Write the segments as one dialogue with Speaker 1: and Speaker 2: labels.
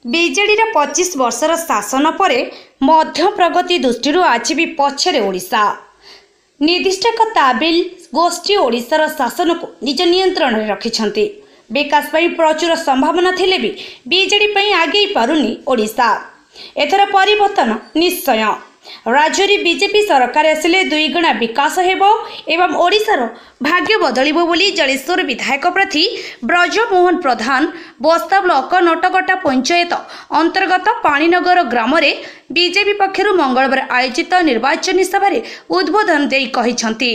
Speaker 1: BJD 25 वर्षर शासन पर मध्य प्रगति दृष्टि आज भी पछरे ओडिशा निर्दिष्ट एक ताबिल गोष्ठी ओडिशार शासन को निज नियंत्रण में रखिछंती। विकास पई प्रचुर संभावना थिले भी बीजेडी आगे पारुनी ओडिशा। एथर परिवर्तन निश्चय। राज्य में बीजेपी सरकार आसिले 2 गुणा विकास हेबो एवं ओडिशार भाग्य बदलिबो बोली जलेश्वर विधायक प्रार्थी ब्रजमोहन प्रधान बस्ता ब्लॉक नटकटा पंचायत अंतर्गत पाणीनगर ग्राम रे बीजेपी पक्षरु मंगलवार आयोजित निर्वाचन सभा उद्बोधन देई कहिसंती।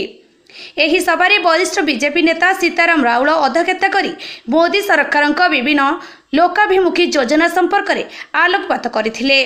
Speaker 1: एही सभारे वरिष्ठ बीजेपी नेता सीताराम राउल अध्यक्षता करी मोदी सरकारक विभिन्न लोकाभिमुखी योजना संपर्क में आलोकपात करथिले।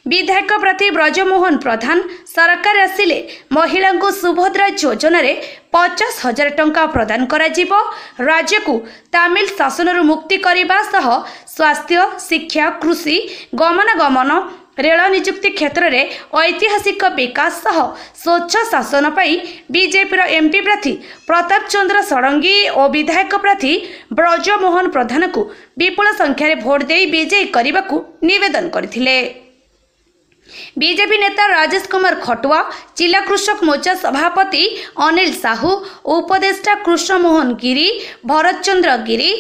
Speaker 1: विधायक प्रार्थी ब्रजमोहन प्रधान सरकार आसिले महिला को सुभद्रा योजना रे 50,000 टंका प्रदान करा जिवो। राज्य को तामिल शासन मुक्ति करने सह स्वास्थ्य शिक्षा कृषि गमनागमन रेल नियुक्ति क्षेत्र में ऐतिहासिक विकास सह स्वच्छ शासन पाई बीजेपी एमपी प्रार्थी प्रताप चंद्र षडंगी और विधायक प्रार्थी ब्रजमोहन प्रधान को विपुल संख्यार भोट दे विजयी करने को निवेदन करथिले। बीजेपी नेता राजेश कुमार खटुआ, जिला कृषक मोर्चा सभापति अनिल साहू, उपदेष्टा कृष्ण मोहन गिरी, भरत चंद्र गिरी,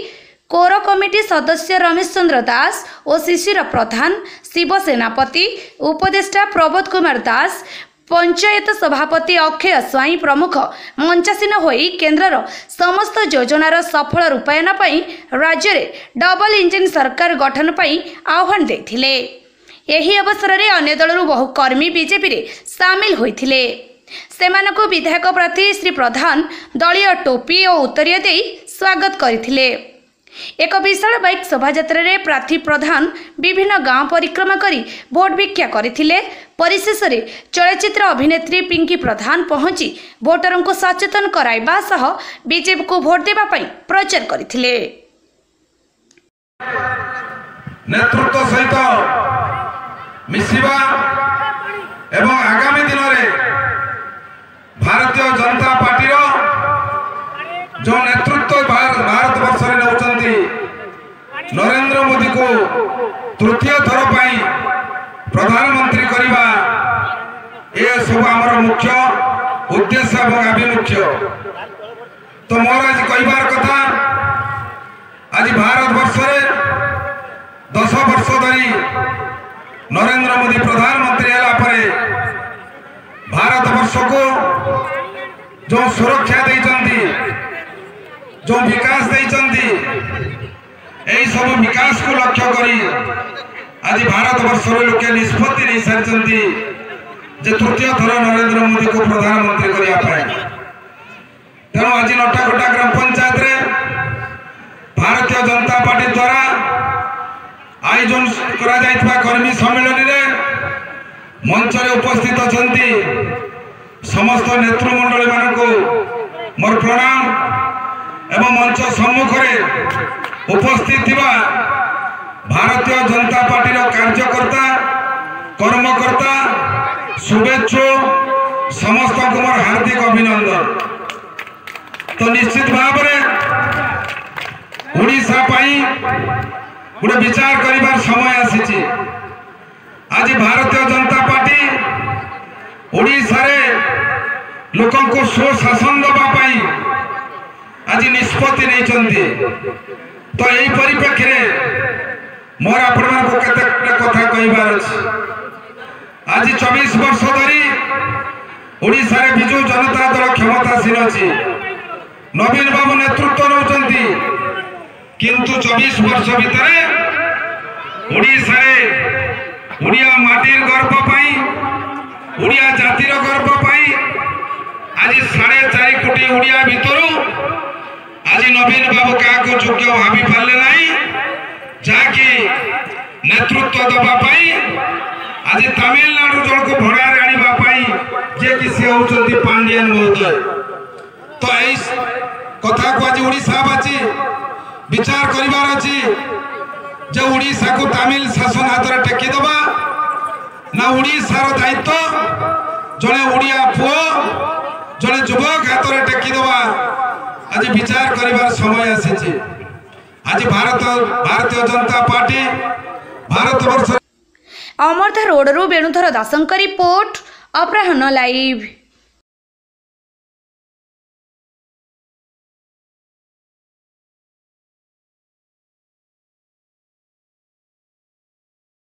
Speaker 1: कोर कमिटी सदस्य रमेश चंद्र दास और शिशिर प्रधान, शिव सेनापति, उपदेष्टा प्रबोध कुमार दास, पंचायत सभापति अक्षय स्वाई प्रमुख मंचासीन होई केन्द्रर समस्त योजनार सफल रूपायन पई राज्य रे डबल इंजिन सरकार गठन पई आह्वान देथिले। एही अवसर में अन्य दलरू बहु कर्मी बीजेपी रे सामिल होइथिले। सेमानकु विधायक प्रार्थी श्री प्रधान दलीय टोपी और उत्तरीय दे स्वागत करथिले। एक विशाल बाइक शोभायात्रा रे प्रार्थी प्रधान विभिन्न गांव परिक्रमा करी भोट भिक्षा करथिले। परिशेष रे चलचित्र अभिनेत्री पिंकी प्रधान पहुंची भोटरों को सचेतन कराइबा सह बीजेपी को भोट देबा पई प्रचार करथिले।
Speaker 2: नेतृत्व सहित मिसिबा एवं आगामी दिन में भारतीय जनता पार्टी जो नेतृत्व भारत वर्ष में नौचंती नरेंद्र मोदी को तृतीय थर पर प्रधानमंत्री करवा ये सब आमर मुख्य उद्देश्य और आभिमुख्य। तो मोर आज कहबार कथा आज भारत वर्ष में 10 वर्ष धरी नरेंद्र मोदी प्रधानमंत्री है भारत वर्ष को जो सुरक्षा देइचंती जो विकास देइचंती यही सब विकास को लक्ष्य करी आज भारत वर्ष लोके निष्पत्ति नहीं सारी जे तृतीय थर नरेंद्र मोदी को प्रधानमंत्री करने तेणु आज नटाकोटा ग्राम पंचायत रे भारतीय जनता पार्टी द्वारा आयोजन करा कर्मी सम्मेलन में मंच रे उपस्थित अछंती समस्त नेतृमंडली मान को मोर प्रणाम एवं मंच सम्मुख में उपस्थित थिबा भारतीय जनता पार्टी कार्यकर्ता कर्मकर्ता शुभेच्छु समस्त को मोर हार्दिक अभिनंदन। तो निश्चित भाव में ओडिशा पाई गोटे विचार करिबार समय आसी। आज भारतीय जनता पार्टी ओडिशा रे लोकों को स्वशासन दवाई आज निष्पत्ति नहीं चंदी। तो यही परिप्रेक्षी में मोर आपण को केते कथा कहबार अछि। आज 24 वर्ष धरी ओडिशा रे बिजू जनता दल क्षमतासीन अछि। नवीन बाबू नेतृत्व नौचंती किंतु 24 वर्ष भितर ओडिशा रे ओडिया माटीर गर्व पाई ओडिया जातिर गर्व पाई आज 4.5 कोटी ओडिया भितर आज नवीन बाबू क्या योग्य भावी पारे ना जहाँकि नेतृत्व दवाई आज तमिलनाडु जन को भड़ारे आने जे कि सी होती पांडियन महोदय। तो यही कथा को आज ओडिशावासी विचार करिवार अछि जे ओडिशा को तमिल शासन हाथ में टेकीदबा ना ओडिशार दायित्व जड़े ओडिया पुओ जड़े युवक हाथ में टेकीदबा आज विचार करिवार समय आसी। आज भारतीय जनता पार्टी भारतवर्ष
Speaker 1: अमरधा रोडरू वेणुधर दासଙ୍କ रिपोर्ट अपराह्न लाइव।